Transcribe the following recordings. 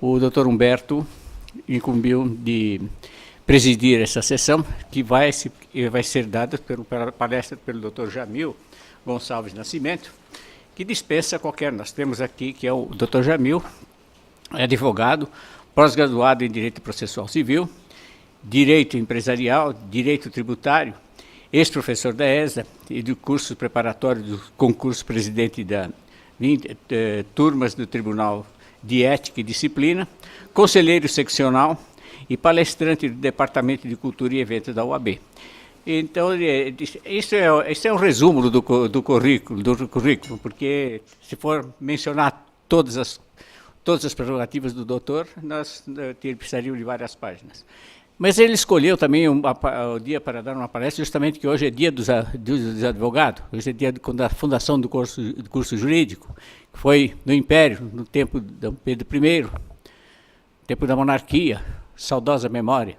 o Dr. Humberto incumbiu de presidir essa sessão, que vai ser dada pela palestra pelo Dr. Jamil Gonçalves Nascimento, que dispensa qualquer. Nós temos aqui que é o Dr. Jamil, é advogado, pós-graduado em Direito Processual Civil, Direito Empresarial, Direito Tributário, ex-professor da ESA e do curso preparatório do concurso presidente da turmas do Tribunal de Ética e Disciplina, conselheiro seccional e palestrante do Departamento de Cultura e Eventos da UAB. Então, isso é um resumo do currículo, porque se for mencionar todas as prerrogativas do doutor, nós precisaríamos de várias páginas. Mas ele escolheu também o dia para dar uma palestra, justamente que hoje é dia dos advogados, hoje é dia da fundação do curso jurídico, que foi no Império, no tempo de Dom Pedro I, tempo da monarquia, saudosa memória.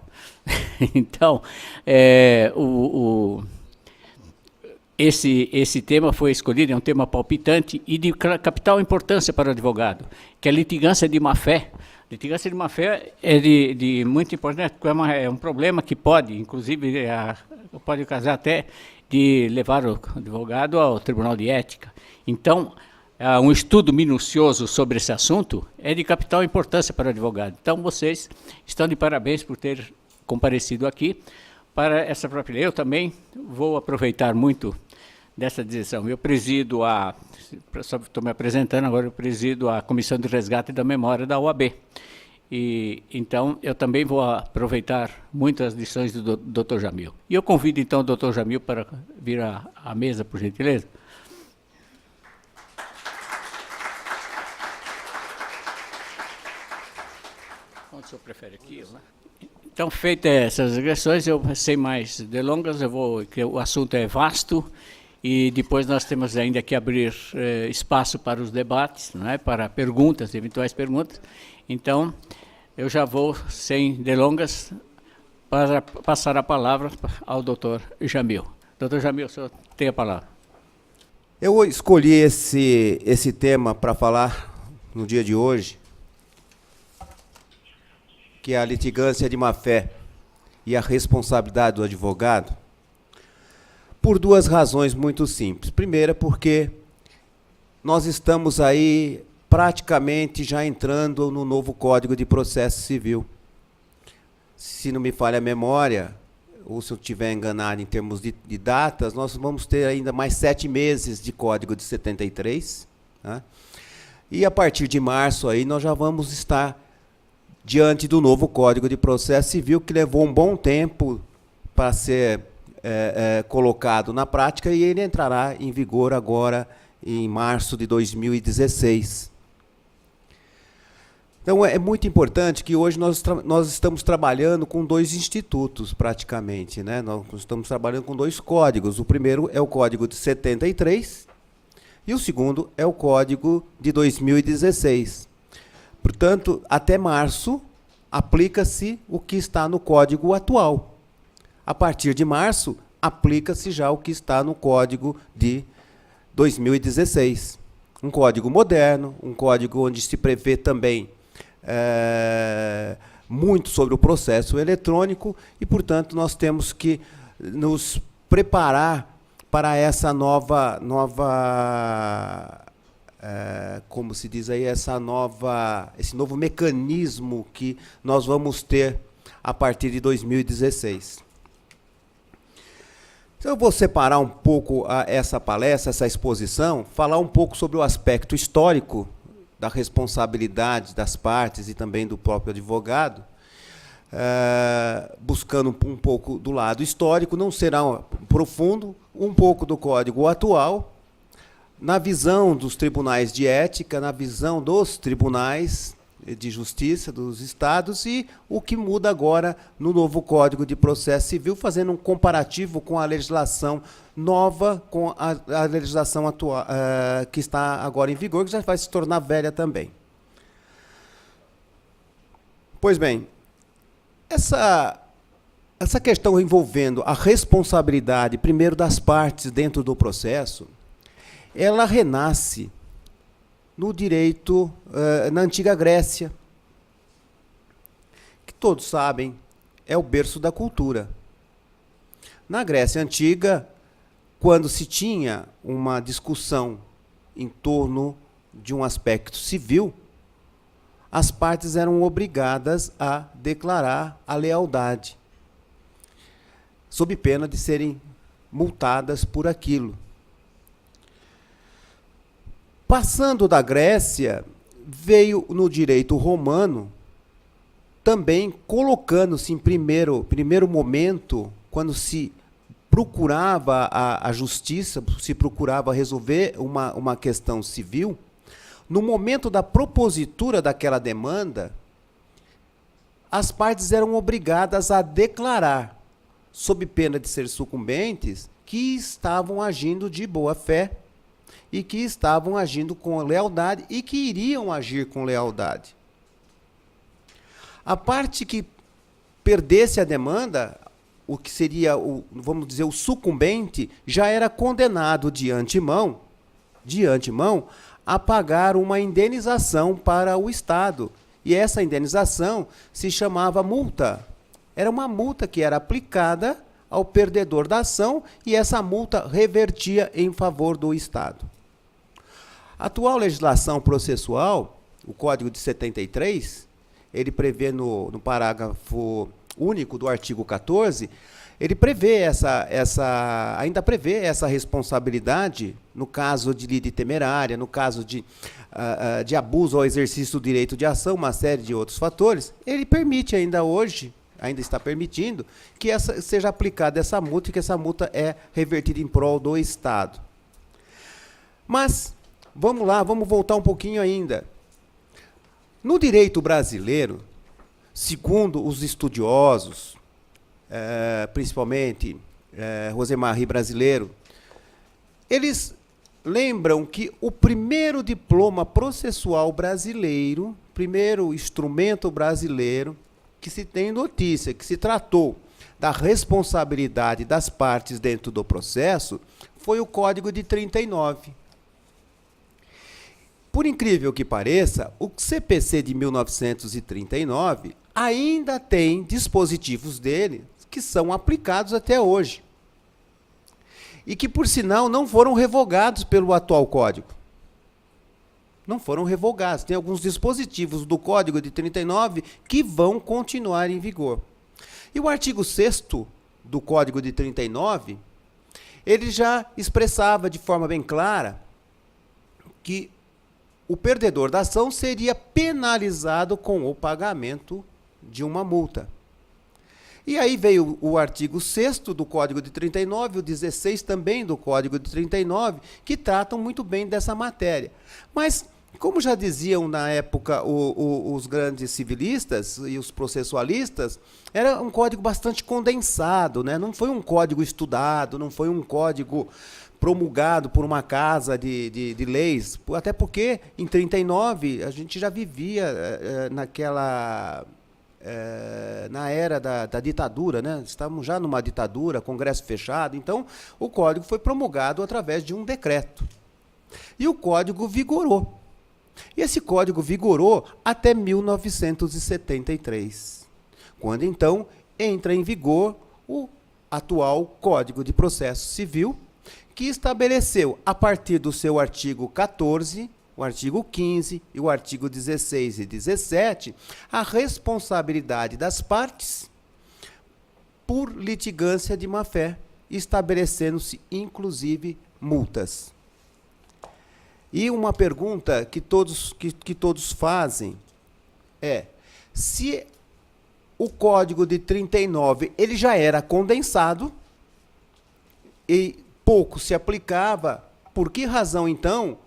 Então, esse tema foi escolhido, é um tema palpitante e de capital importância para o advogado, que é a litigância de má-fé. Litigância de má-fé é de muito importante, porque é um problema que pode, inclusive, pode causar até de levar o advogado ao Tribunal de Ética. Então, um estudo minucioso sobre esse assunto é de capital importância para o advogado. Então, vocês estão de parabéns por ter comparecido aqui para essa própria lei. Eu também vou aproveitar muito dessa decisão. Eu presido só estou me apresentando agora, eu presido a Comissão de Resgate da Memória da UAB. E, então, eu também vou aproveitar muitas lições do Dr. Jamil. E eu convido, então, o Dr. Jamil para vir à mesa, por gentileza. Onde o senhor prefere aqui? Né? Então, feitas essas regressões, eu, sem mais delongas, que o assunto é vasto, e depois nós temos ainda que abrir espaço para os debates, não é? Para perguntas, eventuais perguntas. Então, eu já vou, sem delongas, para passar a palavra ao doutor Jamil. Doutor Jamil, o senhor tem a palavra. Eu escolhi esse tema para falar no dia de hoje, que é a litigância de má-fé e a responsabilidade do advogado, por duas razões muito simples. Primeira, porque nós estamos aí praticamente já entrando no novo Código de Processo Civil. Se não me falha a memória, ou se eu estiver enganado em termos de datas, nós vamos ter ainda mais 7 meses de Código de 73. Né? E a partir de março aí nós já vamos estar diante do novo Código de Processo Civil, que levou um bom tempo para ser colocado na prática, e ele entrará em vigor agora em março de 2016. Então, é muito importante que hoje nós estamos trabalhando com 2 institutos, praticamente. Né? Nós estamos trabalhando com 2 códigos. O primeiro é o Código de 73 e o segundo é o Código de 2016. Portanto, até março, aplica-se o que está no Código atual. A partir de março, aplica-se já o que está no Código de 2016. Um código moderno, um código onde se prevê também muito sobre o processo eletrônico e, portanto, nós temos que nos preparar para essa como se diz aí, esse novo mecanismo que nós vamos ter a partir de 2016. Então, eu vou separar um pouco essa palestra, essa exposição, falar um pouco sobre o aspecto histórico da responsabilidade das partes e também do próprio advogado, buscando um pouco do lado histórico, não será profundo, um pouco do Código atual, na visão dos tribunais de ética, na visão dos tribunais de justiça dos estados e o que muda agora no novo Código de Processo Civil, fazendo um comparativo com a legislação nova, com a legislação atual, que está agora em vigor, que já vai se tornar velha também. Pois bem, essa questão envolvendo a responsabilidade, primeiro, das partes dentro do processo, ela renasce no direito, na antiga Grécia, todos sabem, é o berço da cultura. Na Grécia Antiga, quando se tinha uma discussão em torno de um aspecto civil, as partes eram obrigadas a declarar a lealdade, sob pena de serem multadas por aquilo. Passando da Grécia, veio no direito romano, também colocando-se em primeiro momento, quando se procurava a justiça, se procurava resolver uma questão civil, no momento da propositura daquela demanda, as partes eram obrigadas a declarar, sob pena de ser sucumbentes, que estavam agindo de boa fé e que estavam agindo com lealdade e que iriam agir com lealdade. A parte que perdesse a demanda, o que seria, vamos dizer, o sucumbente, já era condenado de antemão, a pagar uma indenização para o Estado. E essa indenização se chamava multa. Era uma multa que era aplicada ao perdedor da ação e essa multa revertia em favor do Estado. A atual legislação processual, o Código de 73, ele prevê no parágrafo único do artigo 14, ele prevê ainda prevê essa responsabilidade no caso de lide temerária, no caso de abuso ao exercício do direito de ação, uma série de outros fatores. Ele permite ainda hoje, ainda está permitindo, que seja aplicada essa multa e que essa multa é revertida em prol do Estado. Mas, vamos lá, vamos voltar um pouquinho ainda. No direito brasileiro, segundo os estudiosos, principalmente Rosemary brasileiro, eles lembram que o primeiro diploma processual brasileiro, primeiro instrumento brasileiro, que se tem notícia, que se tratou da responsabilidade das partes dentro do processo, foi o Código de 39. Por incrível que pareça, o CPC de 1939 ainda tem dispositivos dele que são aplicados até hoje. E que, por sinal, não foram revogados pelo atual Código. Não foram revogados. Tem alguns dispositivos do Código de 39 que vão continuar em vigor. E o artigo 6º do Código de 39, ele já expressava de forma bem clara que o perdedor da ação seria penalizado com o pagamento de uma multa. E aí veio o artigo 6º do Código de 39, o 16 também do Código de 39, que tratam muito bem dessa matéria. Mas, como já diziam na época os grandes civilistas e os processualistas, era um código bastante condensado, né? Não foi um código estudado, não foi um código promulgado por uma casa de leis, até porque em 39 a gente já vivia na era da ditadura, né? Estávamos já numa ditadura, Congresso fechado, então o código foi promulgado através de um decreto. E o código vigorou. E esse código vigorou até 1973, quando então entra em vigor o atual Código de Processo Civil, que estabeleceu, a partir do seu artigo 14, o artigo 15 e o artigo 16 e 17, a responsabilidade das partes por litigância de má-fé, estabelecendo-se, inclusive, multas. E uma pergunta que todos fazem é, se o Código de 39 ele já era condensado e pouco se aplicava, por que razão, então,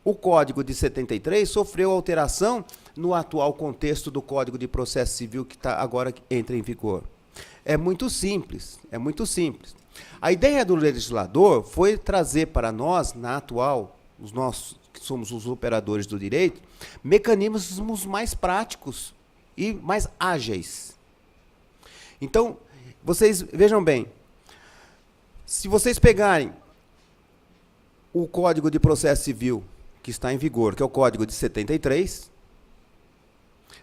o Código de 73 sofreu alteração no atual contexto do Código de Processo Civil que agora entra em vigor? É muito simples, é muito simples. A ideia do legislador foi trazer para nós, na atual, nós que somos os operadores do direito, mecanismos mais práticos e mais ágeis. Então, vocês vejam bem, se vocês pegarem o Código de Processo Civil que está em vigor, que é o Código de 73,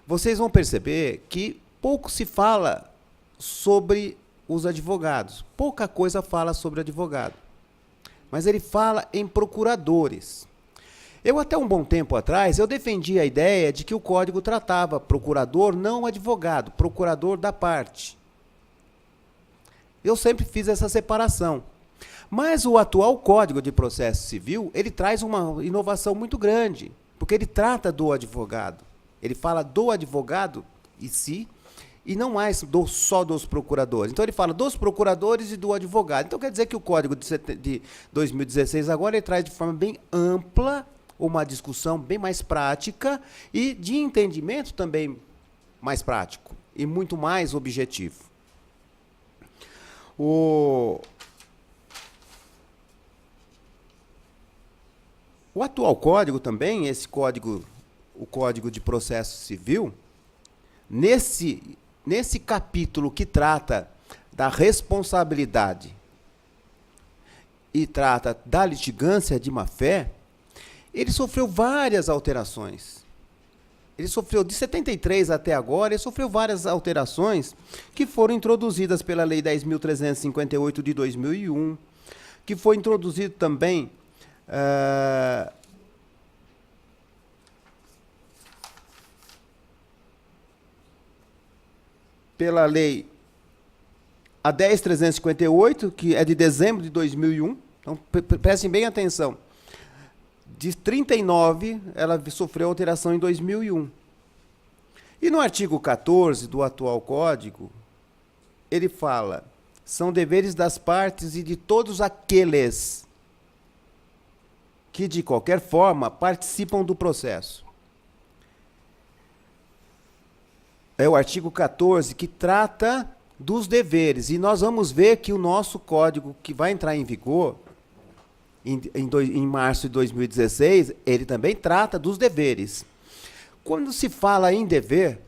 vocês vão perceber que pouco se fala sobre os advogados. Pouca coisa fala sobre advogado. Mas ele fala em procuradores. Eu, até um bom tempo atrás, eu defendi a ideia de que o Código tratava procurador, não advogado, procurador da parte. Eu sempre fiz essa separação. Mas o atual Código de Processo Civil, ele traz uma inovação muito grande, porque ele trata do advogado. Ele fala do advogado em si, e não mais só dos procuradores. Então, ele fala dos procuradores e do advogado. Então, quer dizer que o Código de 2016 agora ele traz de forma bem ampla uma discussão bem mais prática e de entendimento também mais prático e muito mais objetivo. O atual código também, o Código de Processo Civil, nesse capítulo que trata da responsabilidade e trata da litigância de má-fé, ele sofreu várias alterações. Ele sofreu, de 73 até agora, ele sofreu várias alterações que foram introduzidas pela Lei 10.358 de 2001, que foi introduzido também pela Lei a 10.358, que é de dezembro de 2001. Então, prestem bem atenção. De 39, ela sofreu alteração em 2001. E no artigo 14 do atual Código, ele fala: são deveres das partes e de todos aqueles que, de qualquer forma, participam do processo. É o artigo 14 que trata dos deveres. E nós vamos ver que o nosso código, que vai entrar em vigor em março de 2016, ele também trata dos deveres. Quando se fala em dever,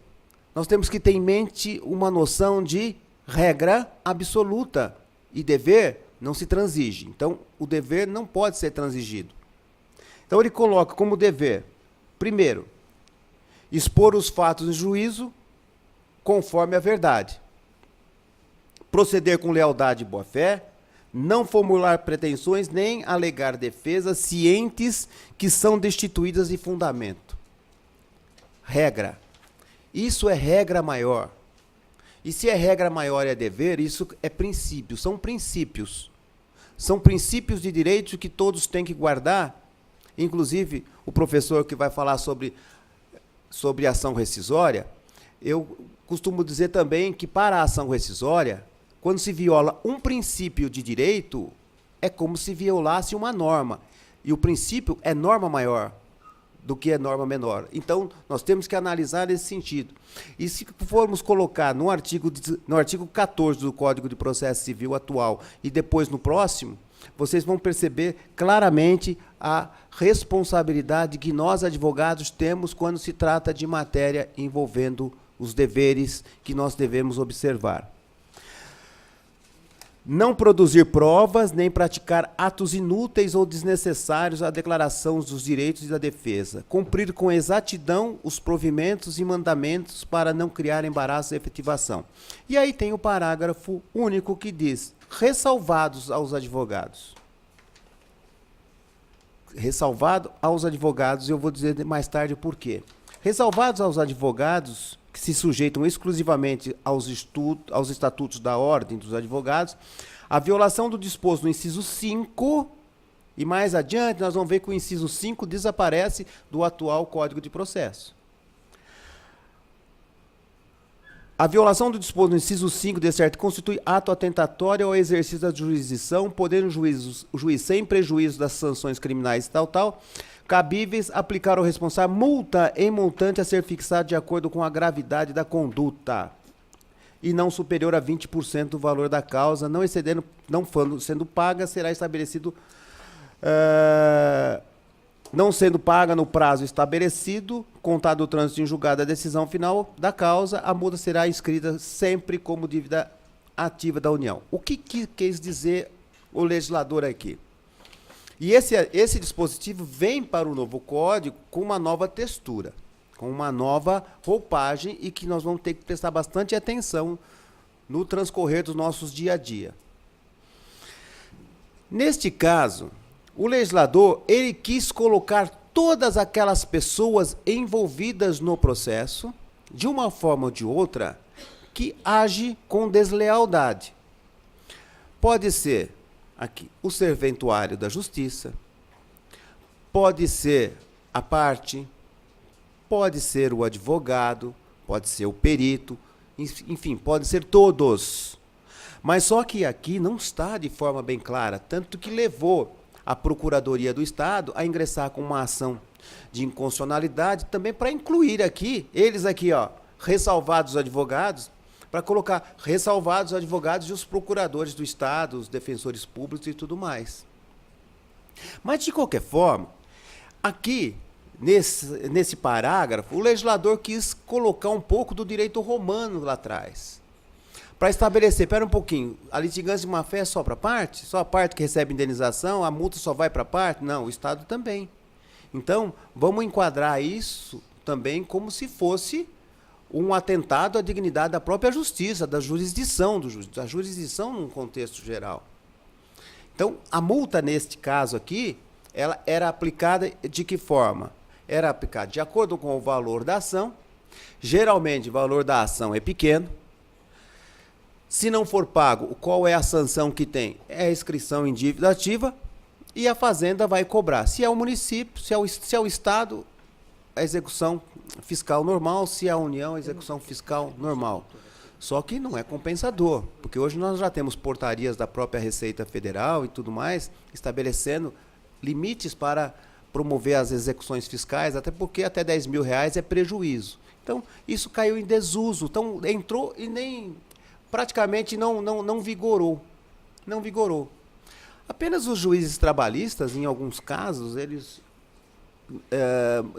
nós temos que ter em mente uma noção de regra absoluta. E dever não se transige. Então, o dever não pode ser transigido. Então, ele coloca como dever, primeiro, expor os fatos em juízo conforme a verdade. Proceder com lealdade e boa-fé, não formular pretensões nem alegar defesas cientes que são destituídas de fundamento. Regra. Isso é regra maior. E se é regra maior e é dever, isso é princípio. São princípios. São princípios de direito que todos têm que guardar. Inclusive, o professor que vai falar sobre ação rescisória, eu costumo dizer também que para a ação rescisória, quando se viola um princípio de direito, é como se violasse uma norma. E o princípio é norma maior do que é norma menor. Então, nós temos que analisar nesse sentido. E se formos colocar no artigo 14 do Código de Processo Civil atual e depois no próximo, vocês vão perceber claramente a responsabilidade que nós, advogados, temos quando se trata de matéria envolvendo os deveres que nós devemos observar. Não produzir provas, nem praticar atos inúteis ou desnecessários à declaração dos direitos e da defesa. Cumprir com exatidão os provimentos e mandamentos para não criar embaraço e efetivação. E aí tem o parágrafo único que diz: ressalvados aos advogados. Ressalvado aos advogados, eu vou dizer mais tarde por quê. Ressalvados aos advogados, que se sujeitam exclusivamente aos estatutos da Ordem dos Advogados, a violação do disposto no inciso 5, e mais adiante nós vamos ver que o inciso 5 desaparece do atual Código de Processo. A violação do disposto no inciso 5 desse artigo constitui ato atentatório ao exercício da jurisdição, podendo o juiz, sem prejuízo das sanções criminais e tal, cabíveis, aplicar ao responsável multa em montante a ser fixado de acordo com a gravidade da conduta e não superior a 20% do valor da causa, não excedendo, não sendo paga, será estabelecido, não sendo paga no prazo estabelecido, contado o trânsito em julgado a decisão final da causa, a multa será inscrita sempre como dívida ativa da União. O que quis dizer o legislador aqui? E esse dispositivo vem para o novo Código com uma nova textura. com uma nova roupagem e que nós vamos ter que prestar bastante atenção no transcorrer dos nossos dia a dia. Neste caso, o legislador ele quis colocar todas aquelas pessoas envolvidas no processo, de uma forma ou de outra, que age com deslealdade. Pode ser aqui o serventuário da justiça, pode ser a parte, pode ser o advogado, pode ser o perito, enfim, pode ser todos. Mas só que aqui não está de forma bem clara, tanto que levou a Procuradoria do Estado a ingressar com uma ação de inconstitucionalidade também para incluir aqui, eles aqui, ó, ressalvados os advogados, para colocar ressalvados os advogados e os procuradores do Estado, os defensores públicos e tudo mais. Mas, de qualquer forma, aqui, nesse parágrafo, o legislador quis colocar um pouco do direito romano lá atrás. Para estabelecer, espera um pouquinho, a litigância de má-fé é só para a parte? Só a parte que recebe indenização, a multa só vai para a parte? Não, o Estado também. Então, vamos enquadrar isso também como se fosse um atentado à dignidade da própria justiça, da jurisdição do juiz, da jurisdição num contexto geral. Então, a multa neste caso aqui, ela era aplicada de que forma? Era aplicada de acordo com o valor da ação. Geralmente, o valor da ação é pequeno. Se não for pago, qual é a sanção que tem? É a inscrição em dívida ativa e a Fazenda vai cobrar. Se é o município, se é o Estado, a execução fiscal normal, se é a União, a execução fiscal normal. Só que não é compensador, porque hoje nós já temos portarias da própria Receita Federal e tudo mais, estabelecendo limites para promover as execuções fiscais, até porque até R$10.000 é prejuízo. Então, isso caiu em desuso, então entrou e nem praticamente não vigorou. Não vigorou. Apenas os juízes trabalhistas, em alguns casos, eles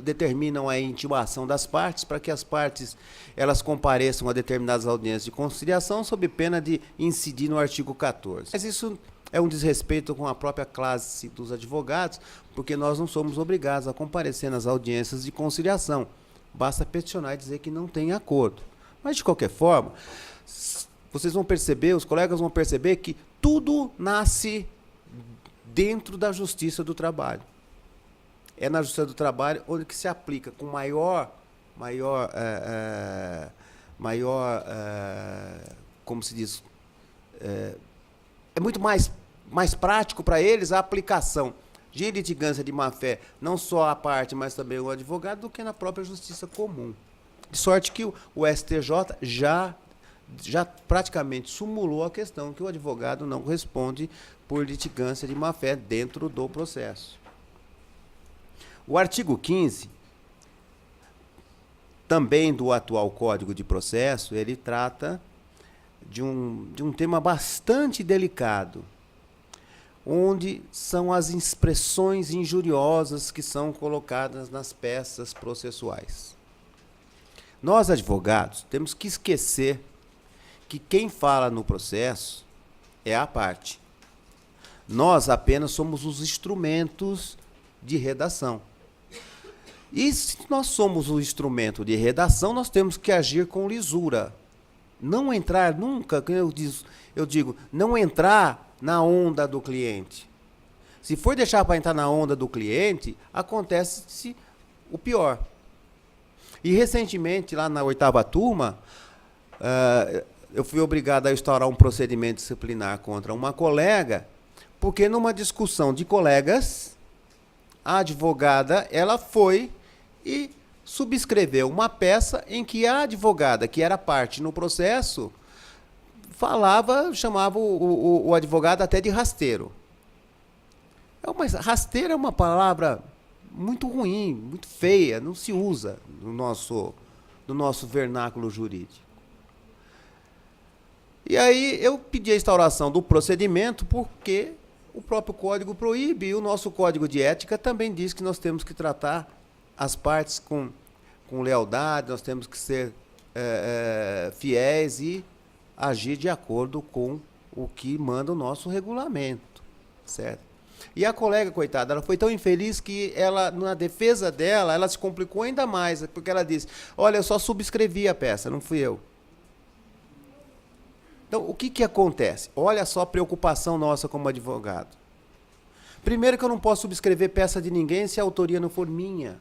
determinam a intimação das partes para que as partes elas compareçam a determinadas audiências de conciliação sob pena de incidir no artigo 14. Mas isso é um desrespeito com a própria classe dos advogados, porque nós não somos obrigados a comparecer nas audiências de conciliação. Basta peticionar e dizer que não tem acordo. Mas, de qualquer forma, vocês vão perceber, os colegas vão perceber que tudo nasce dentro da justiça do trabalho. É na justiça do trabalho onde que se aplica com como se diz, é muito mais prático para eles a aplicação de litigância de má-fé, não só a parte, mas também o advogado, do que na própria justiça comum. De sorte que o STJ já praticamente sumulou a questão que o advogado não responde por litigância de má-fé dentro do processo. O artigo 15, também do atual Código de Processo, ele trata de um tema bastante delicado, onde são as expressões injuriosas que são colocadas nas peças processuais. Nós, advogados, temos que esquecer que quem fala no processo é a parte. Nós apenas somos os instrumentos de redação. E se nós somos o instrumento de redação, nós temos que agir com lisura. Não entrar nunca, eu digo, não entrar na onda do cliente. Se for deixar para entrar na onda do cliente, acontece o pior. E recentemente, lá na 8ª turma, eu fui obrigado a instaurar um procedimento disciplinar contra uma colega, porque numa discussão de colegas, a advogada ela foi e subscreveu uma peça em que a advogada, que era parte no processo, chamava o advogado até de rasteiro. Mas rasteiro é uma palavra muito ruim, muito feia, não se usa no nosso vernáculo jurídico. E aí eu pedi a instauração do procedimento porque o próprio código proíbe e o nosso código de ética também diz que nós temos que tratar as partes com lealdade, nós temos que ser fiéis e agir de acordo com o que manda o nosso regulamento, certo? E a colega, coitada, ela foi tão infeliz que ela, na defesa dela, ela se complicou ainda mais, porque ela disse, olha, eu só subscrevi a peça, não fui eu. Então, o que acontece? Olha só a preocupação nossa como advogado. Primeiro que eu não posso subscrever peça de ninguém se a autoria não for minha.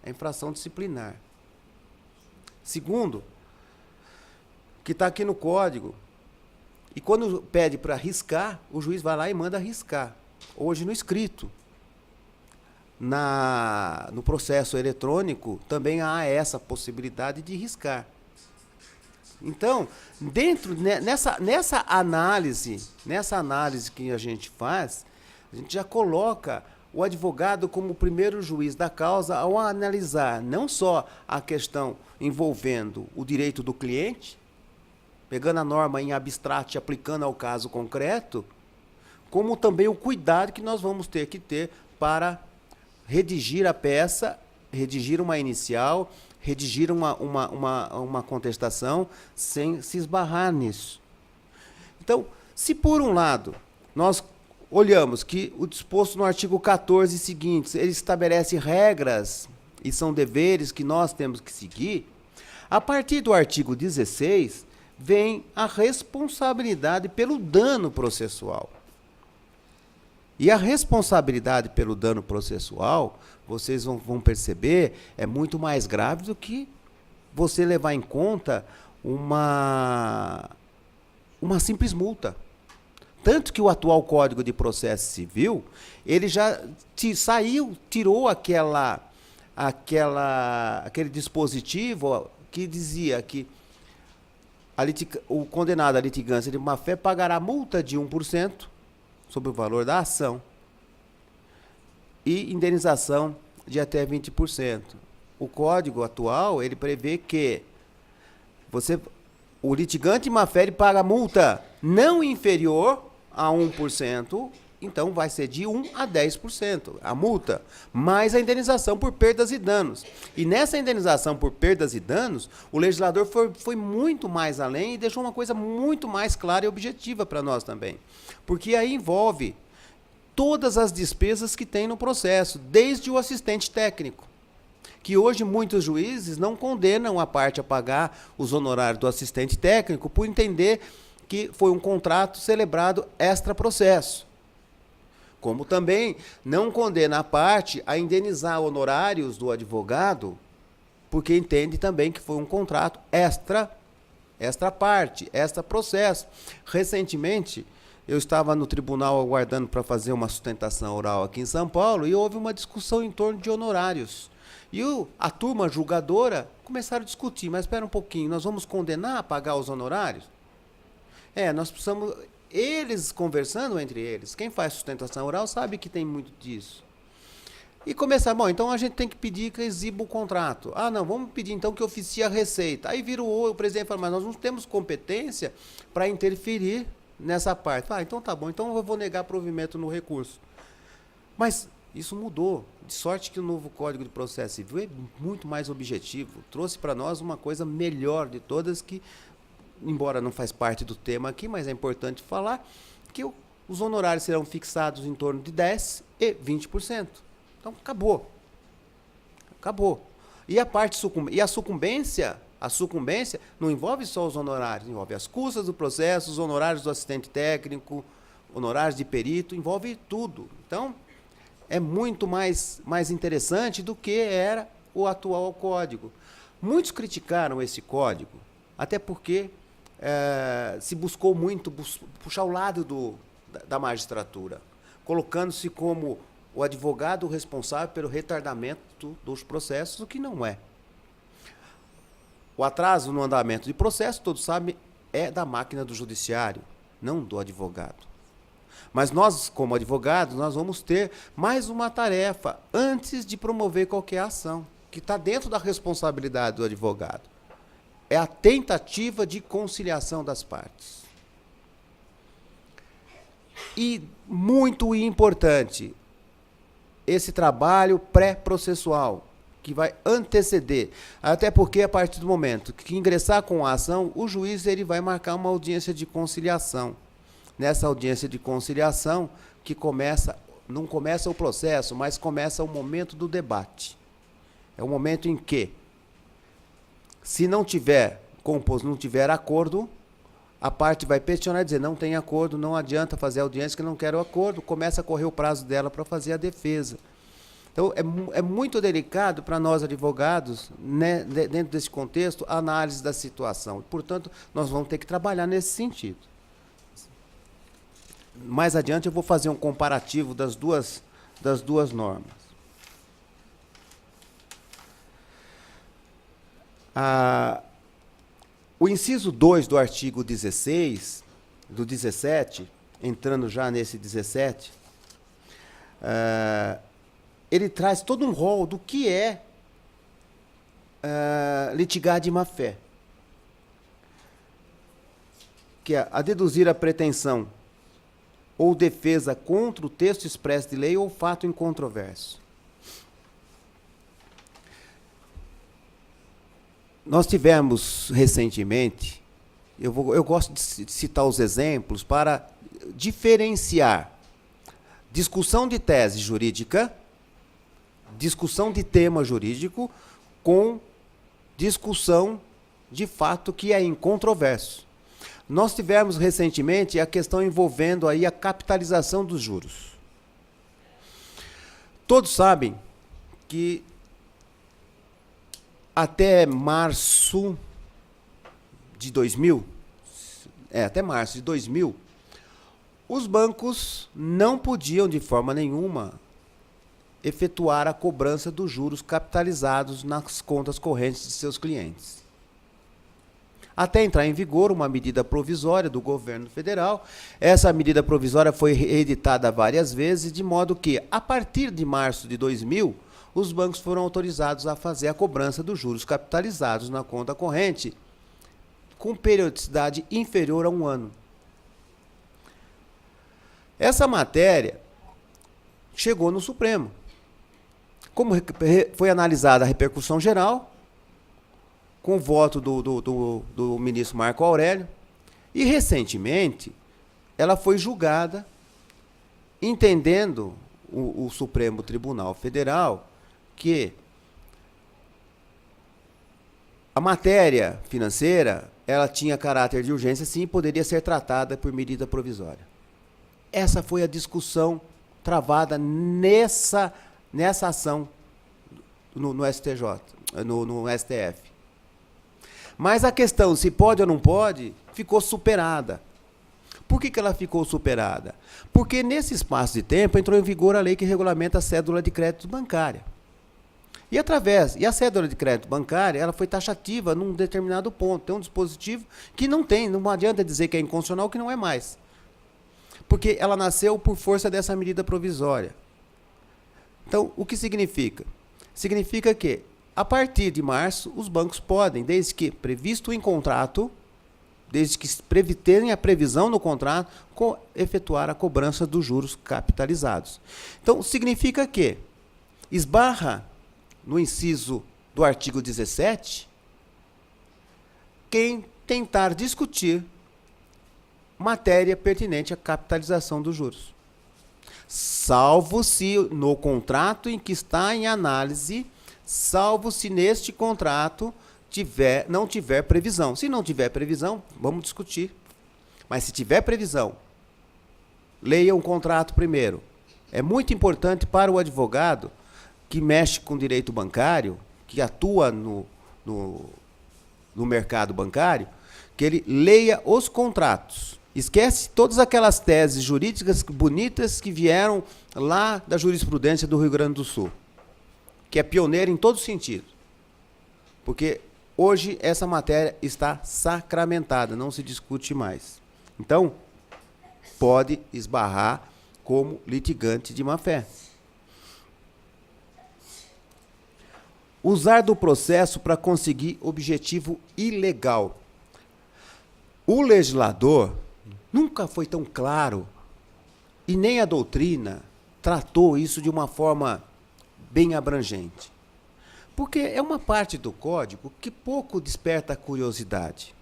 É infração disciplinar. Segundo, que está aqui no código, e quando pede para riscar, o juiz vai lá e manda riscar. Hoje no escrito. No processo eletrônico também há essa possibilidade de riscar. Então, nessa análise que a gente faz, a gente já coloca o advogado como o primeiro juiz da causa ao analisar não só a questão envolvendo o direito do cliente, pegando a norma em abstrato e aplicando ao caso concreto, como também o cuidado que nós vamos ter que ter para redigir a peça, redigir uma inicial, redigir uma contestação sem se esbarrar nisso. Então, se por um lado nós olhamos que o disposto no artigo 14 seguintes, ele estabelece regras e são deveres que nós temos que seguir, a partir do artigo 16 vem a responsabilidade pelo dano processual. E a responsabilidade pelo dano processual, vocês vão perceber, é muito mais grave do que você levar em conta uma simples multa. Tanto que o atual Código de Processo Civil, ele já tirou aquele dispositivo que dizia que o condenado à litigância de má-fé pagará multa de 1% sobre o valor da ação e indenização de até 20%. O Código atual, ele prevê que o litigante de má-fé paga multa não inferior a 1%, então vai ser de 1 a 10% a multa, mais a indenização por perdas e danos. E nessa indenização por perdas e danos, o legislador foi muito mais além e deixou uma coisa muito mais clara e objetiva para nós também. Porque aí envolve todas as despesas que tem no processo, desde o assistente técnico, que hoje muitos juízes não condenam a parte a pagar os honorários do assistente técnico por entender que foi um contrato celebrado extra-processo. Como também não condena a parte a indenizar honorários do advogado, porque entende também que foi um contrato extra-parte, extra-processo. Recentemente, eu estava no tribunal aguardando para fazer uma sustentação oral aqui em São Paulo e houve uma discussão em torno de honorários. E a turma julgadora começaram a discutir, mas espera um pouquinho, nós vamos condenar a pagar os honorários? Nós precisamos, eles conversando entre eles, quem faz sustentação oral sabe que tem muito disso. E começar, bom, então a gente tem que pedir que exiba o contrato. Ah, não, vamos pedir então que oficie a receita. Aí vira o presidente e fala, mas nós não temos competência para interferir nessa parte. Ah, então tá bom, então eu vou negar provimento no recurso. Mas isso mudou, de sorte que o novo Código de Processo Civil é muito mais objetivo, trouxe para nós uma coisa melhor de todas que, embora não faz parte do tema aqui, mas é importante falar, que os honorários serão fixados em torno de 10% e 20%. Então, acabou. Acabou. E a sucumbência não envolve só os honorários, envolve as custas do processo, os honorários do assistente técnico, honorários de perito, envolve tudo. Então, é muito mais interessante do que era o atual código. Muitos criticaram esse código, até porque se buscou muito puxar o lado da magistratura, colocando-se como o advogado responsável pelo retardamento dos processos, o que não é. O atraso no andamento de processo, todos sabem, é da máquina do judiciário, não do advogado. Mas nós, como advogados, nós vamos ter mais uma tarefa antes de promover qualquer ação, que está dentro da responsabilidade do advogado. É a tentativa de conciliação das partes. E, muito importante, esse trabalho pré-processual, que vai anteceder, até porque a partir do momento que ingressar com a ação, o juiz ele vai marcar uma audiência de conciliação. Nessa audiência de conciliação, que não começa o processo, mas começa o momento do debate. É o momento em que, se não tiver acordo, a parte vai peticionar e dizer, não tem acordo, não adianta fazer audiência que não quer o acordo, começa a correr o prazo dela para fazer a defesa. Então, é muito delicado para nós, advogados, né, dentro desse contexto, a análise da situação. Portanto, nós vamos ter que trabalhar nesse sentido. Mais adiante, eu vou fazer um comparativo das duas normas. O inciso 2 do artigo 16, do 17, entrando já nesse 17, ele traz todo um rol do que é litigar de má-fé. Que é a deduzir a pretensão ou defesa contra o texto expresso de lei ou fato incontroverso. Nós tivemos recentemente, eu gosto de citar os exemplos para diferenciar discussão de tese jurídica, discussão de tema jurídico, com discussão de fato que é incontroverso. Nós tivemos recentemente a questão envolvendo aí a capitalização dos juros. Todos sabem que até março de 2000, os bancos não podiam, de forma nenhuma, efetuar a cobrança dos juros capitalizados nas contas correntes de seus clientes. Até entrar em vigor uma medida provisória do governo federal, essa medida provisória foi reeditada várias vezes, de modo que, a partir de março de 2000, os bancos foram autorizados a fazer a cobrança dos juros capitalizados na conta corrente com periodicidade inferior a 1 ano. Essa matéria chegou no Supremo. Como foi analisada a repercussão geral, com o voto do ministro Marco Aurélio, e, recentemente, ela foi julgada, entendendo o Supremo Tribunal Federal que a matéria financeira ela tinha caráter de urgência, sim, e poderia ser tratada por medida provisória. Essa foi a discussão travada nessa ação no STJ, no STF. Mas a questão se pode ou não pode ficou superada. Por que ela ficou superada? Porque nesse espaço de tempo entrou em vigor a lei que regulamenta a cédula de crédito bancária. E a cédula de crédito bancária, ela foi taxativa num determinado ponto. Tem um dispositivo que não adianta dizer que é inconstitucional, que não é mais. Porque ela nasceu por força dessa medida provisória. Então, o que significa? Significa que, a partir de março, os bancos podem, desde que previsto em contrato, desde que tenham a previsão no contrato, efetuar a cobrança dos juros capitalizados. Então, significa que esbarra no inciso do artigo 17 quem tentar discutir matéria pertinente à capitalização dos juros. Salvo se no contrato em que está em análise, salvo se neste contrato não tiver previsão. Se não tiver previsão, vamos discutir. Mas se tiver previsão, leia um contrato primeiro. É muito importante para o advogado que mexe com direito bancário, que atua no mercado bancário, que ele leia os contratos. Esquece todas aquelas teses jurídicas bonitas que vieram lá da jurisprudência do Rio Grande do Sul, que é pioneira em todo sentido. Porque hoje essa matéria está sacramentada, não se discute mais. Então, pode esbarrar como litigante de má-fé. Usar do processo para conseguir objetivo ilegal. O legislador nunca foi tão claro, e nem a doutrina tratou isso de uma forma bem abrangente. Porque é uma parte do código que pouco desperta a curiosidade.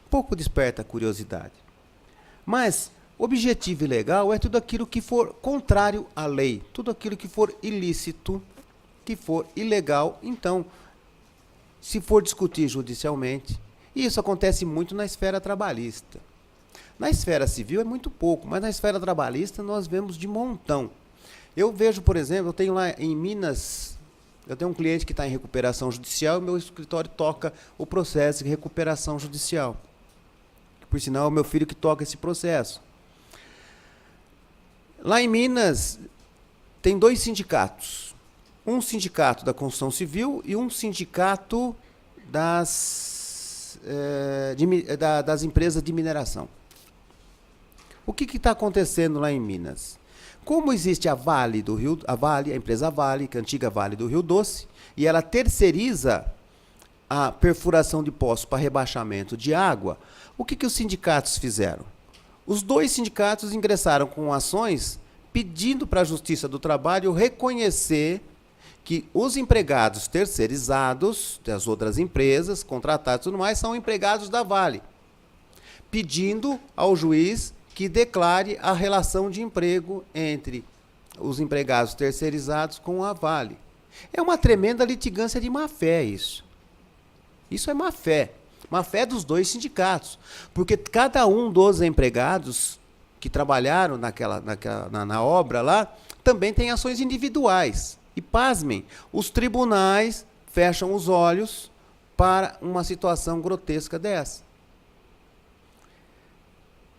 Pouco desperta a curiosidade. Mas Objetivo ilegal é tudo aquilo que for contrário à lei, tudo aquilo que for ilícito, que for ilegal. Então, se for discutir judicialmente, e isso acontece muito na esfera trabalhista. Na esfera civil é muito pouco, mas na esfera trabalhista nós vemos de montão. Eu vejo, por exemplo, eu tenho lá em Minas, eu tenho um cliente que está em recuperação judicial e meu escritório toca o processo de recuperação judicial. Por sinal, é o meu filho que toca esse processo. Lá em Minas, tem 2 sindicatos. Um sindicato da construção civil e um sindicato das empresas de mineração. O que está acontecendo lá em Minas? Como existe a Vale do Rio, a empresa Vale, que é a antiga Vale do Rio Doce, e ela terceiriza a perfuração de poços para rebaixamento de água, o que os sindicatos fizeram? Os 2 sindicatos ingressaram com ações pedindo para a Justiça do Trabalho reconhecer que os empregados terceirizados das outras empresas, contratados e tudo mais, são empregados da Vale, pedindo ao juiz que declare a relação de emprego entre os empregados terceirizados com a Vale. É uma tremenda litigância de má-fé isso. Isso é má-fé. Má-fé dos 2 sindicatos. Porque cada um dos empregados que trabalharam na obra lá também tem ações individuais. E, pasmem, os tribunais fecham os olhos para uma situação grotesca dessa.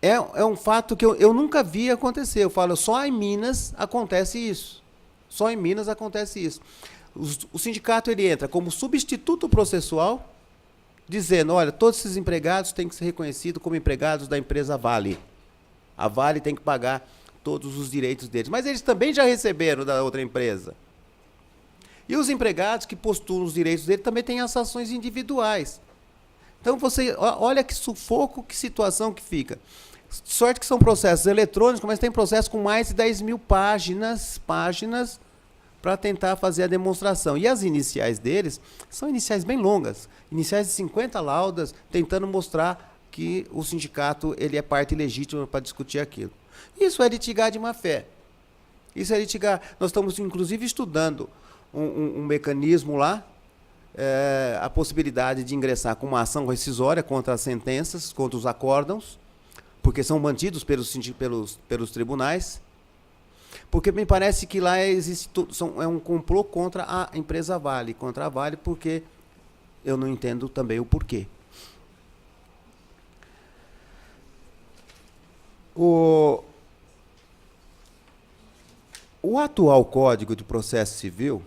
É um fato que eu nunca vi acontecer. Eu falo, só em Minas acontece isso. Só em Minas acontece isso. O sindicato ele entra como substituto processual, dizendo, olha, todos esses empregados têm que ser reconhecidos como empregados da empresa Vale. A Vale tem que pagar todos os direitos deles. Mas eles também já receberam da outra empresa. E os empregados que postulam os direitos deles também têm as ações individuais. Então, você olha que sufoco, que situação que fica. Sorte que são processos eletrônicos, mas tem processo com mais de 10 mil páginas para tentar fazer a demonstração. E as iniciais deles são iniciais bem longas, iniciais de 50 laudas, tentando mostrar que o sindicato ele é parte legítima para discutir aquilo. Isso é litigar de má-fé. Isso é litigar. Nós estamos, inclusive, estudando um mecanismo lá, a possibilidade de ingressar com uma ação rescisória contra as sentenças, contra os acórdãos, porque são mantidos pelos tribunais, porque me parece que lá é um complô contra a empresa Vale, porque eu não entendo também o porquê. O atual Código de Processo Civil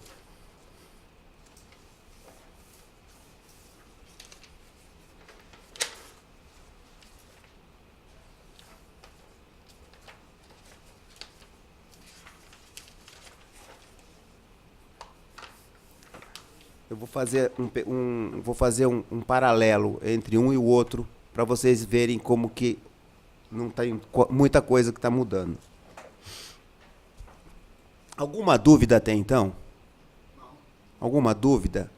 eu vou fazer um paralelo entre um e o outro para vocês verem como que não tem muita coisa que está mudando. Alguma dúvida até então? Não. Alguma dúvida?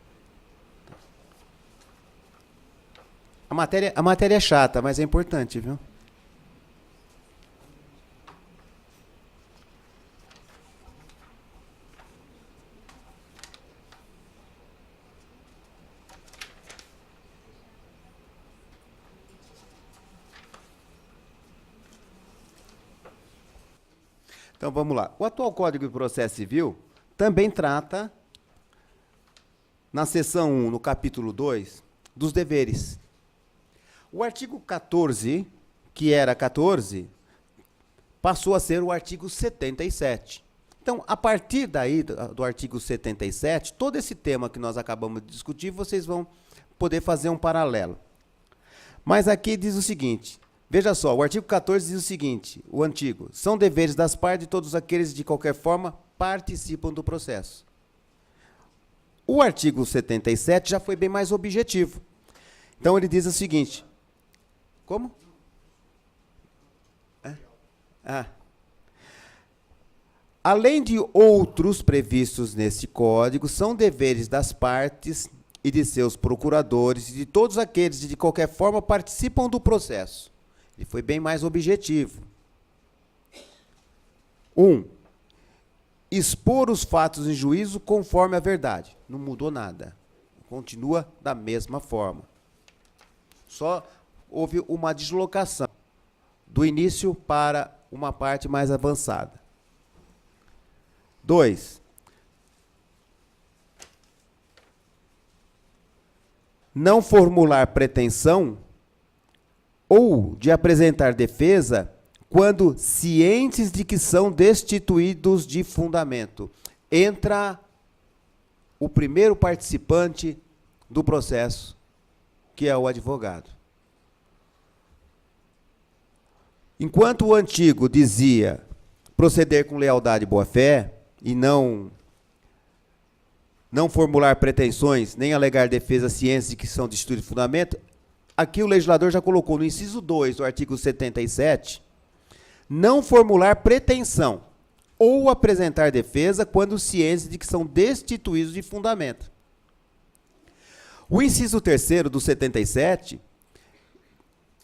A matéria é chata, mas é importante, viu? Então, vamos lá. O atual Código de Processo Civil também trata, na seção 1, no capítulo 2, dos deveres. O artigo 14, que era 14, passou a ser o artigo 77. Então, a partir daí, do artigo 77, todo esse tema que nós acabamos de discutir, vocês vão poder fazer um paralelo. Mas aqui diz o seguinte... Veja só, o artigo 14 diz o seguinte, o antigo, são deveres das partes de todos aqueles que, de qualquer forma, participam do processo. O artigo 77 já foi bem mais objetivo. Então, ele diz o seguinte, como? Além de outros previstos neste Código, são deveres das partes e de seus procuradores e de todos aqueles que, de qualquer forma, participam do processo. Ele foi bem mais objetivo. Expor os fatos em juízo conforme a verdade. Não mudou nada. Continua da mesma forma. Só houve uma deslocação do início para uma parte mais avançada. 2. Não formular pretensão ou de apresentar defesa quando cientes de que são destituídos de fundamento. Entra o primeiro participante do processo, que é o advogado. Enquanto o antigo dizia proceder com lealdade e boa-fé e não formular pretensões, nem alegar defesa cientes de que são destituídos de fundamento, aqui o legislador já colocou no inciso 2 do artigo 77, não formular pretensão ou apresentar defesa quando cientes de que são destituídos de fundamento. O inciso 3º do 77,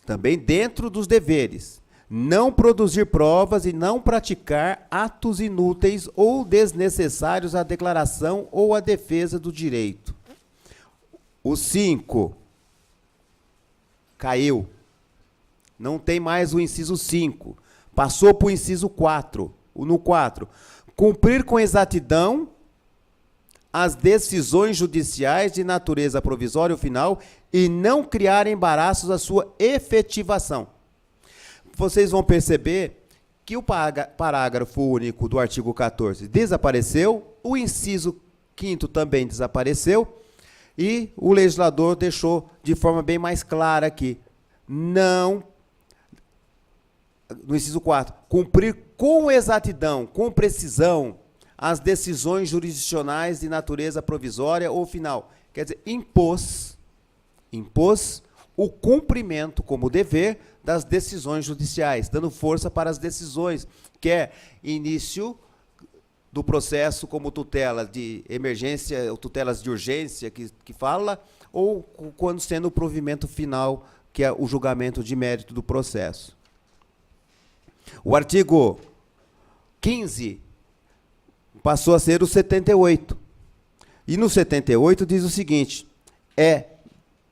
também dentro dos deveres, não produzir provas e não praticar atos inúteis ou desnecessários à declaração ou à defesa do direito. O 5 caiu. Não tem mais o inciso 5. Passou para o inciso 4. No 4, cumprir com exatidão as decisões judiciais de natureza provisória ou final e não criar embaraços à sua efetivação. Vocês vão perceber que o parágrafo único do artigo 14 desapareceu, o inciso 5º também desapareceu, e o legislador deixou de forma bem mais clara aqui. Não, no inciso 4, cumprir com exatidão, com precisão, as decisões jurisdicionais de natureza provisória ou final. Quer dizer, impôs o cumprimento como dever das decisões judiciais, dando força para as decisões, que é início do processo como tutela de emergência, ou tutelas de urgência, que fala, ou quando sendo o provimento final, que é o julgamento de mérito do processo. O artigo 15 passou a ser o 78. E no 78 diz o seguinte, é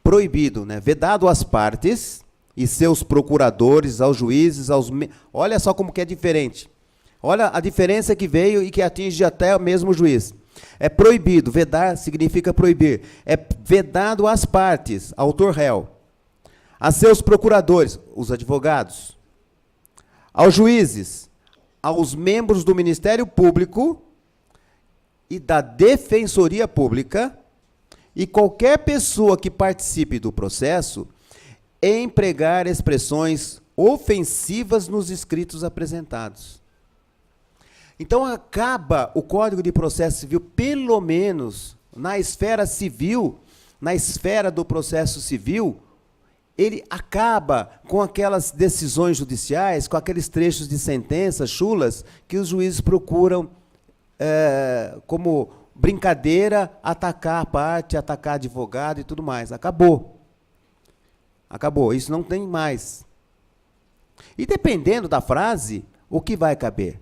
proibido, né, vedado às partes e seus procuradores, aos juízes, olha só como que é diferente. Olha a diferença que veio e que atinge até o mesmo juiz. É proibido, vedar significa proibir. É vedado às partes, autor réu, a seus procuradores, os advogados, aos juízes, aos membros do Ministério Público e da Defensoria Pública e qualquer pessoa que participe do processo empregar expressões ofensivas nos escritos apresentados. Então, acaba o Código de Processo Civil, pelo menos na esfera civil, na esfera do processo civil, ele acaba com aquelas decisões judiciais, com aqueles trechos de sentenças chulas que os juízes procuram, como brincadeira, atacar a parte, atacar advogado e tudo mais. Acabou. Acabou. Isso não tem mais. E dependendo da frase, o que vai caber?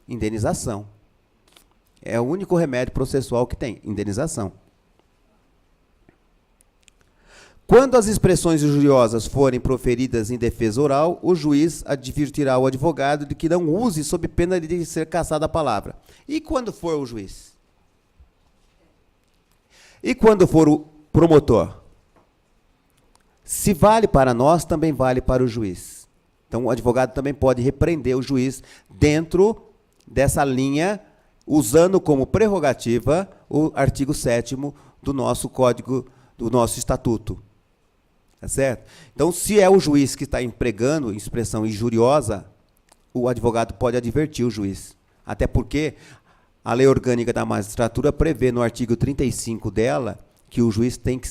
Indenização. É o único remédio processual que tem, indenização. Quando as expressões injuriosas forem proferidas em defesa oral, o juiz advertirá o advogado de que não use sob pena de ser cassada a palavra. E quando for o juiz? E quando for o promotor? Se vale para nós, também vale para o juiz. Então, o advogado também pode repreender o juiz dentro dessa linha, usando como prerrogativa o artigo 7º do nosso Código, do nosso Estatuto. Tá certo? Então, se é o juiz que está empregando expressão injuriosa, o advogado pode advertir o juiz. Até porque a Lei Orgânica da Magistratura prevê no artigo 35 dela que o juiz tem que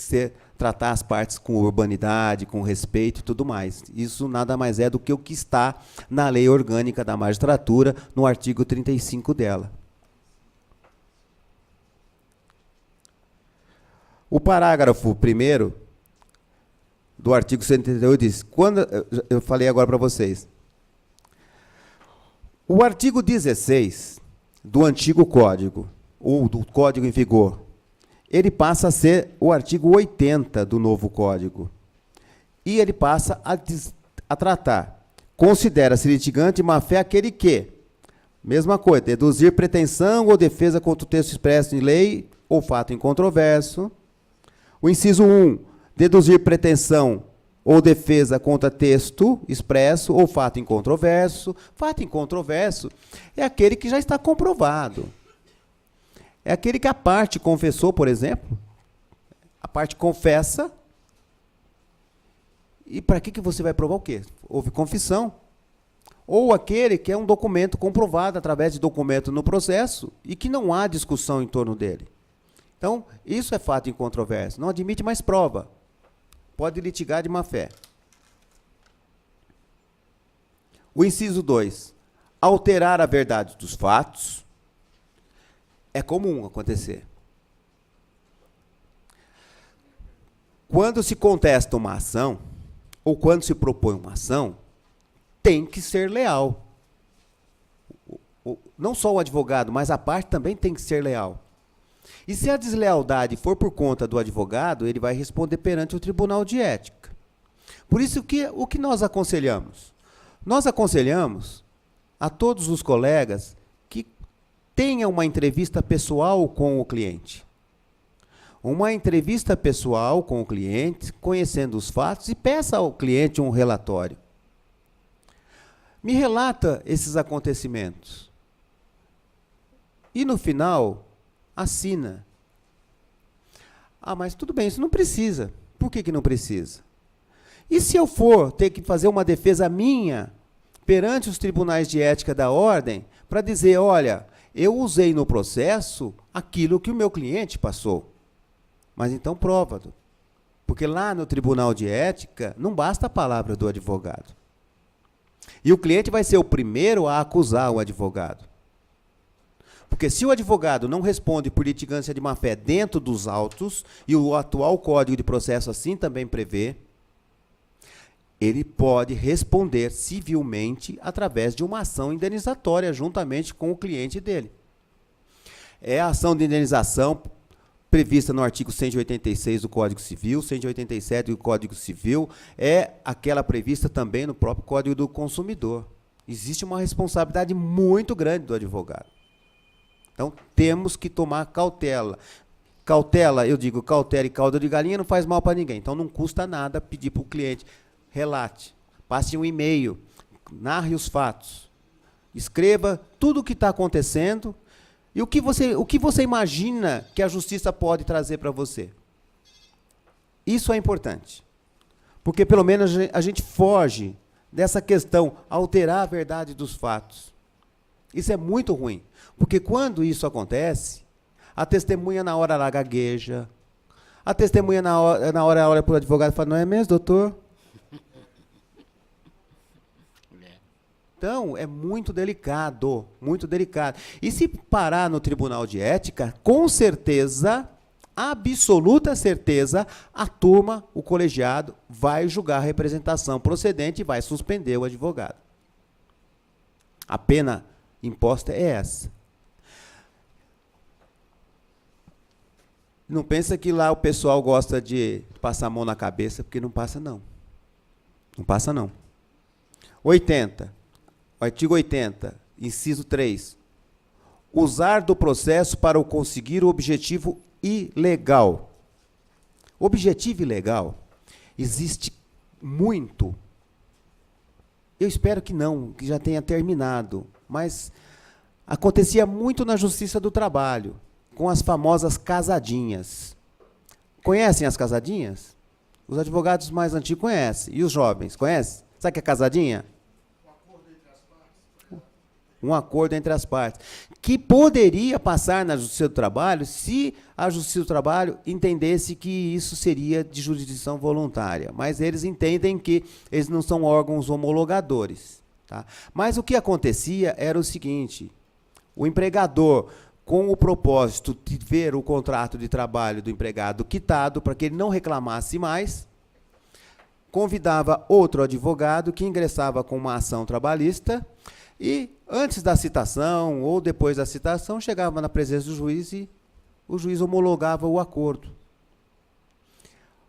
tratar as partes com urbanidade, com respeito e tudo mais. Isso nada mais é do que o que está na Lei Orgânica da Magistratura, no artigo 35 dela. O parágrafo 1º do artigo 138 diz, quando eu falei agora para vocês, O artigo 16 do antigo código, ou do código em vigor, ele passa a ser o artigo 80 do novo código. E ele passa a tratar. Considera-se litigante de má-fé aquele que, mesma coisa, deduzir pretensão ou defesa contra o texto expresso em lei ou fato incontroverso. O inciso 1, deduzir pretensão ou defesa contra texto expresso ou fato incontroverso. Fato incontroverso é aquele que já está comprovado. É aquele que a parte confessou, por exemplo. A parte confessa. E para que você vai provar o quê? Houve confissão. Ou aquele que é um documento comprovado através de documento no processo e que não há discussão em torno dele. Então, isso é fato incontroverso. Não admite mais prova. Pode litigar de má-fé. O inciso 2. Alterar a verdade dos fatos. É comum acontecer. Quando se contesta uma ação, ou quando se propõe uma ação, tem que ser leal. Não só o advogado, mas a parte também tem que ser leal. E se a deslealdade for por conta do advogado, ele vai responder perante o Tribunal de Ética. Por isso, o que nós aconselhamos? Nós aconselhamos a todos os colegas que tenham uma entrevista pessoal com o cliente. Uma entrevista pessoal com o cliente, conhecendo os fatos, e peça ao cliente um relatório. Me relata esses acontecimentos. E, no final, assina. Ah, mas tudo bem, isso não precisa. Por que não precisa? E se eu for ter que fazer uma defesa minha perante os tribunais de ética da ordem para dizer, olha, eu usei no processo aquilo que o meu cliente passou. Mas então prova. Porque lá no Tribunal de Ética não basta a palavra do advogado. E o cliente vai ser o primeiro a acusar o advogado. Porque se o advogado não responde por litigância de má-fé dentro dos autos, e o atual Código de Processo assim também prevê, ele pode responder civilmente através de uma ação indenizatória juntamente com o cliente dele. É a ação de indenização prevista no artigo 186 do Código Civil, 187 do Código Civil, é aquela prevista também no próprio Código do Consumidor. Existe uma responsabilidade muito grande do advogado. Então, temos que tomar cautela. Cautela, eu digo, cautela e caldo de galinha não faz mal para ninguém. Então, não custa nada pedir para o cliente, relate, passe um e-mail, narre os fatos, escreva tudo o que está acontecendo e o que você imagina que a justiça pode trazer para você. Isso é importante, porque pelo menos a gente foge dessa questão, alterar a verdade dos fatos. Isso é muito ruim, porque quando isso acontece, a testemunha na hora ela gagueja, a testemunha na hora olha para o advogado e fala, não é mesmo, doutor? Então, é muito delicado, muito delicado. E se parar no Tribunal de Ética, com certeza, absoluta certeza, a turma, o colegiado, vai julgar a representação procedente e vai suspender o advogado. A pena imposta é essa. Não pensa que lá o pessoal gosta de passar a mão na cabeça, porque não passa, não. Não passa, não. 80. O artigo 80, inciso 3. Usar do processo para conseguir o objetivo ilegal. Objetivo ilegal existe muito. Eu espero que não, que já tenha terminado. Mas acontecia muito na Justiça do Trabalho, com as famosas casadinhas. Conhecem as casadinhas? Os advogados mais antigos conhecem. E os jovens, conhecem? Sabe o que é casadinha? Um acordo entre as partes, que poderia passar na Justiça do Trabalho se a Justiça do Trabalho entendesse que isso seria de jurisdição voluntária. Mas eles entendem que eles não são órgãos homologadores. Tá? Mas o que acontecia era o seguinte, o empregador, com o propósito de ver o contrato de trabalho do empregado quitado, para que ele não reclamasse mais, convidava outro advogado que ingressava com uma ação trabalhista e Antes da citação ou depois da citação, chegava na presença do juiz e o juiz homologava o acordo.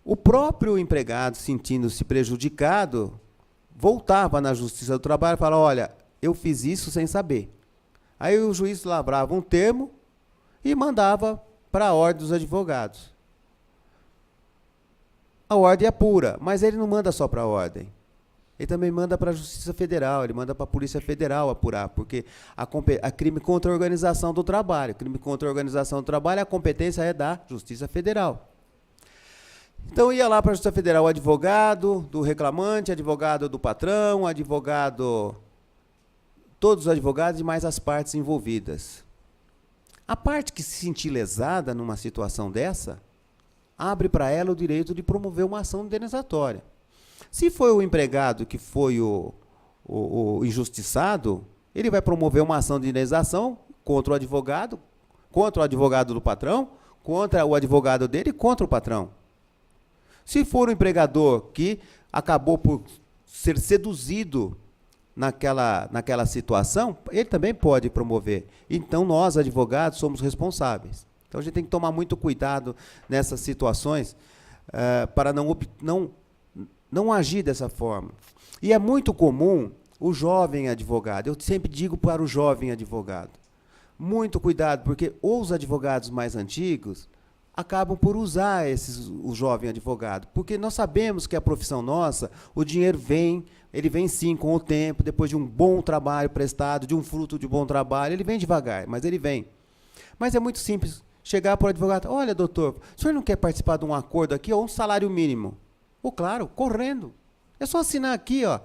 O próprio empregado, sentindo-se prejudicado, voltava na Justiça do Trabalho e falava, olha, eu fiz isso sem saber. Aí o juiz lavrava um termo e mandava para a ordem dos advogados. A ordem é pura, mas ele não manda só para a ordem. Ele também manda para a Justiça Federal, ele manda para a Polícia Federal apurar, porque a crime contra a organização do trabalho. Crime contra a organização do trabalho, a competência é da Justiça Federal. Então ia lá para a Justiça Federal o advogado do reclamante, advogado do patrão, advogado, todos os advogados e mais as partes envolvidas. A parte que se sentir lesada numa situação dessa, abre para ela o direito de promover uma ação indenizatória. Se foi o empregado que foi o injustiçado, ele vai promover uma ação de indenização contra o advogado do patrão, contra o advogado dele e contra o patrão. Se for o empregador que acabou por ser seduzido naquela situação, ele também pode promover. Então, nós, advogados, somos responsáveis. Então, a gente tem que tomar muito cuidado nessas situações para não agir dessa forma. E é muito comum o jovem advogado, eu sempre digo para o jovem advogado, muito cuidado, porque os advogados mais antigos acabam por usar o jovem advogado, porque nós sabemos que a profissão nossa, o dinheiro vem, ele vem sim com o tempo, depois de um bom trabalho prestado, de um fruto de bom trabalho, ele vem devagar, mas ele vem. Mas é muito simples chegar para o advogado, olha, doutor, o senhor não quer participar de um acordo aqui, ou um salário mínimo? Oh, claro, correndo. É só assinar aqui, ó.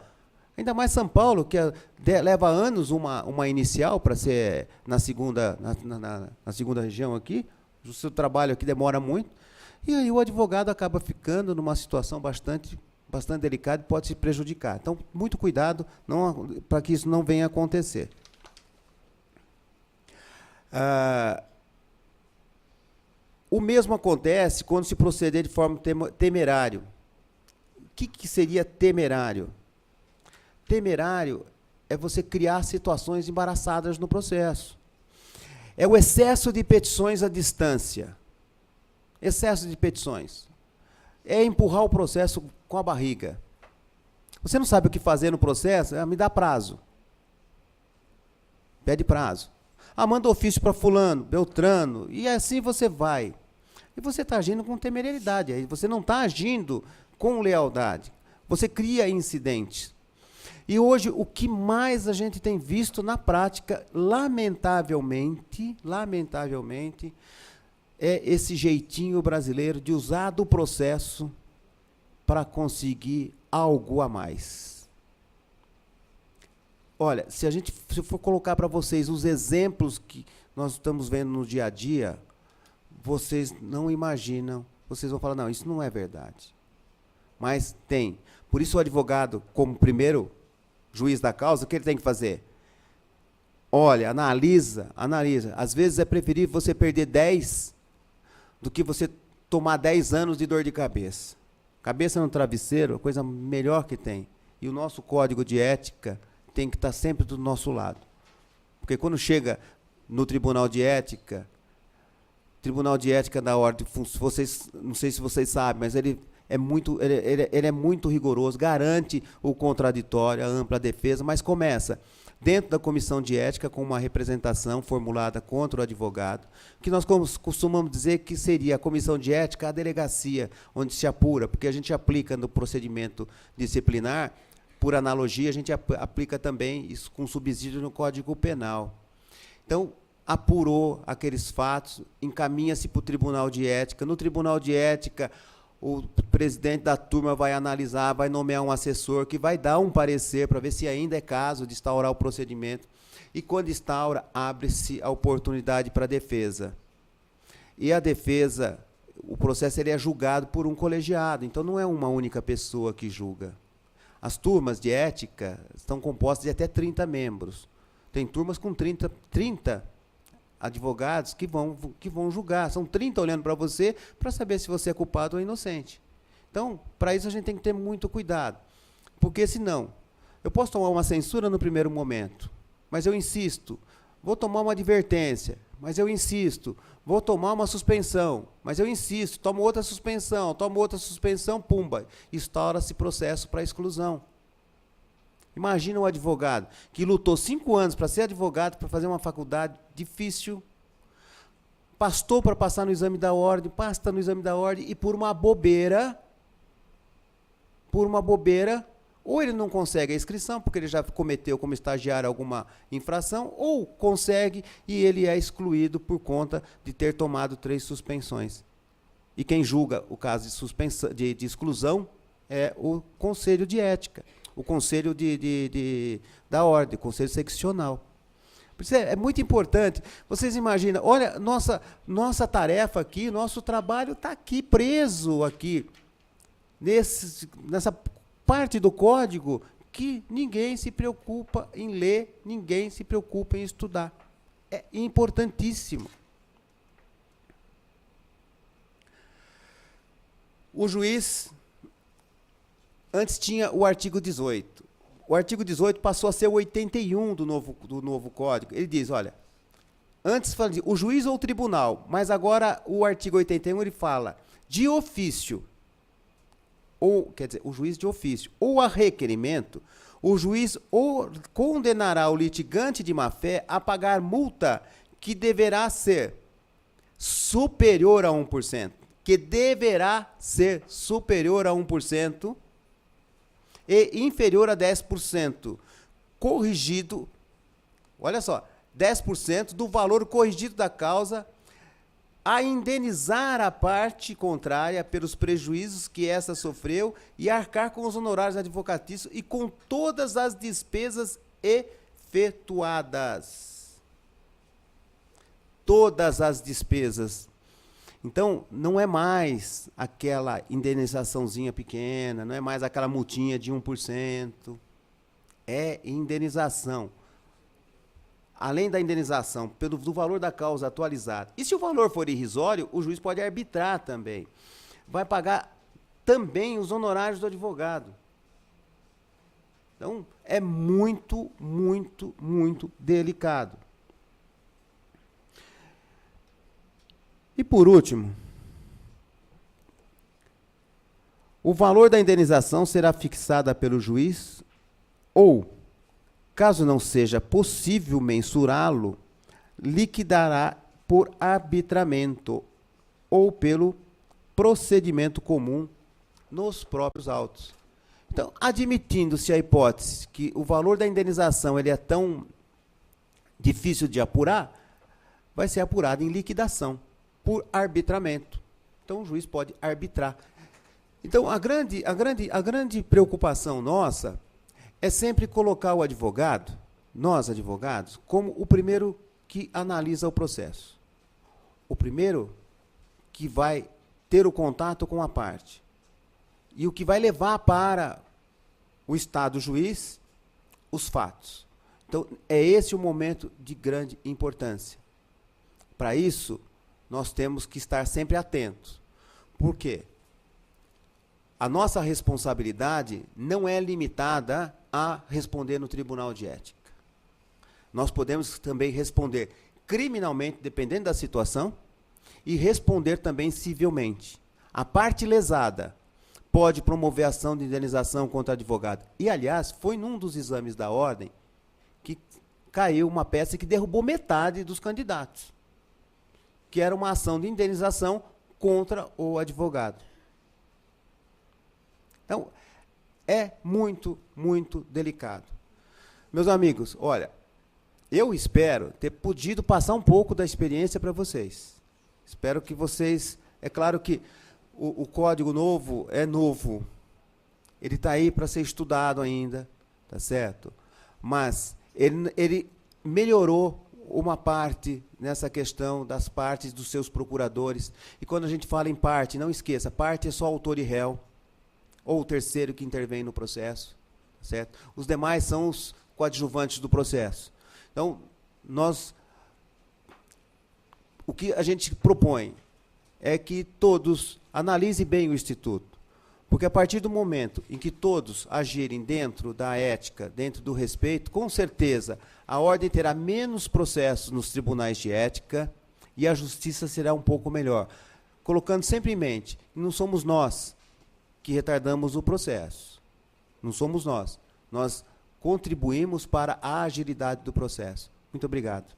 Ainda mais São Paulo, que leva anos uma inicial para ser na segunda região aqui. O seu trabalho aqui demora muito. E aí o advogado acaba ficando numa situação bastante delicada e pode se prejudicar. Então, muito cuidado para que isso não venha a acontecer. O mesmo acontece quando se proceder de forma temerária. O que seria temerário? Temerário é você criar situações embaraçadas no processo. É o excesso de petições à distância. Excesso de petições. É empurrar o processo com a barriga. Você não sabe o que fazer no processo? Me dá prazo. Pede prazo. Manda ofício para fulano, beltrano, e assim você vai. E você está agindo com temeridade, aí você não está agindo com lealdade. Você cria incidentes. E hoje, o que mais a gente tem visto na prática, lamentavelmente, é esse jeitinho brasileiro de usar do processo para conseguir algo a mais. Olha, se eu for colocar para vocês os exemplos que nós estamos vendo no dia a dia, vocês não imaginam, vocês vão falar, não, isso não é verdade. Mas tem. Por isso o advogado, como primeiro juiz da causa, o que ele tem que fazer? Olha, analisa. Às vezes é preferível você perder 10 do que você tomar 10 anos de dor de cabeça. Cabeça no travesseiro, a coisa melhor que tem. E o nosso código de ética tem que estar sempre do nosso lado. Porque quando chega no Tribunal de Ética da ordem, vocês, não sei se vocês sabem, mas ele é muito rigoroso, garante o contraditório, a ampla defesa, mas começa dentro da comissão de ética com uma representação formulada contra o advogado, que nós costumamos dizer que seria a comissão de ética a delegacia, onde se apura, porque a gente aplica no procedimento disciplinar, por analogia, a gente aplica também isso com subsídio no Código Penal. Então, apurou aqueles fatos, encaminha-se para o Tribunal de Ética. No Tribunal de Ética, o presidente da turma vai analisar, vai nomear um assessor que vai dar um parecer para ver se ainda é caso de instaurar o procedimento. E, quando instaura, abre-se a oportunidade para a defesa. E a defesa, o processo ele é julgado por um colegiado, então não é uma única pessoa que julga. As turmas de ética estão compostas de até 30 membros. Tem turmas com 30 advogados que vão julgar. São 30 olhando para você para saber se você é culpado ou inocente. Então, para isso a gente tem que ter muito cuidado. Porque, senão, eu posso tomar uma censura no primeiro momento, mas eu insisto. Vou tomar uma advertência, mas eu insisto. Vou tomar uma suspensão, mas eu insisto. Tomo outra suspensão, pumba. Instaura-se processo para exclusão. Imagina um advogado que lutou 5 anos para ser advogado, para fazer uma faculdade difícil, pastou para passar no exame da ordem, passa no exame da ordem e por uma bobeira, ou ele não consegue a inscrição, porque ele já cometeu como estagiário alguma infração, ou consegue e ele é excluído por conta de ter tomado 3 suspensões. E quem julga o caso de exclusão é o Conselho de Ética, o Conselho da Ordem, o Conselho Seccional. Por isso é muito importante. Vocês imaginam, olha, nossa tarefa aqui, nosso trabalho está aqui, preso aqui, nessa parte do código que ninguém se preocupa em ler, ninguém se preocupa em estudar. É importantíssimo. O juiz, antes tinha o artigo 18. O artigo 18 passou a ser o 81 do novo código. Ele diz, olha, antes fala de o juiz ou o tribunal, mas agora o artigo 81 ele fala de ofício, ou, quer dizer, o juiz de ofício, ou a requerimento, o juiz ou condenará o litigante de má-fé a pagar multa que deverá ser superior a 1%, que deverá ser superior a 1%, e inferior a 10%, corrigido, olha só, 10% do valor corrigido da causa, a indenizar a parte contrária pelos prejuízos que essa sofreu e arcar com os honorários advocatícios e com todas as despesas efetuadas. Todas as despesas. Então, não é mais aquela indenizaçãozinha pequena, não é mais aquela multinha de 1%. É indenização. Além da indenização, do valor da causa atualizado. E se o valor for irrisório, o juiz pode arbitrar também. Vai pagar também os honorários do advogado. Então, é muito, muito, muito delicado. E por último, o valor da indenização será fixada pelo juiz ou, caso não seja possível mensurá-lo, liquidará por arbitramento ou pelo procedimento comum nos próprios autos. Então, admitindo-se a hipótese que o valor da indenização ele é tão difícil de apurar, vai ser apurado em liquidação, por arbitramento. Então, o juiz pode arbitrar. Então, a grande preocupação nossa é sempre colocar o advogado, nós advogados, como o primeiro que analisa o processo. O primeiro que vai ter o contato com a parte. E o que vai levar para o Estado juiz os fatos. Então, é esse o momento de grande importância. Para isso, nós temos que estar sempre atentos. Por quê? A nossa responsabilidade não é limitada a responder no Tribunal de Ética. Nós podemos também responder criminalmente, dependendo da situação, e responder também civilmente. A parte lesada pode promover ação de indenização contra o advogado. E, aliás, foi num dos exames da ordem que caiu uma peça que derrubou metade dos candidatos, que era uma ação de indenização contra o advogado. Então, é muito, muito delicado. Meus amigos, olha, eu espero ter podido passar um pouco da experiência para vocês. Espero que vocês... É claro que o código novo é novo. Ele está aí para ser estudado ainda, tá certo? Mas ele melhorou uma parte nessa questão das partes dos seus procuradores. E quando a gente fala em parte, não esqueça, parte é só autor e réu, ou o terceiro que intervém no processo, certo? Os demais são os coadjuvantes do processo. Então, o que a gente propõe é que todos analisem bem o Instituto, Porque a partir do momento em que todos agirem dentro da ética, dentro do respeito, com certeza a ordem terá menos processos nos tribunais de ética e a justiça será um pouco melhor. Colocando sempre em mente, não somos nós que retardamos o processo. Não somos nós. Nós contribuímos para a agilidade do processo. Muito obrigado.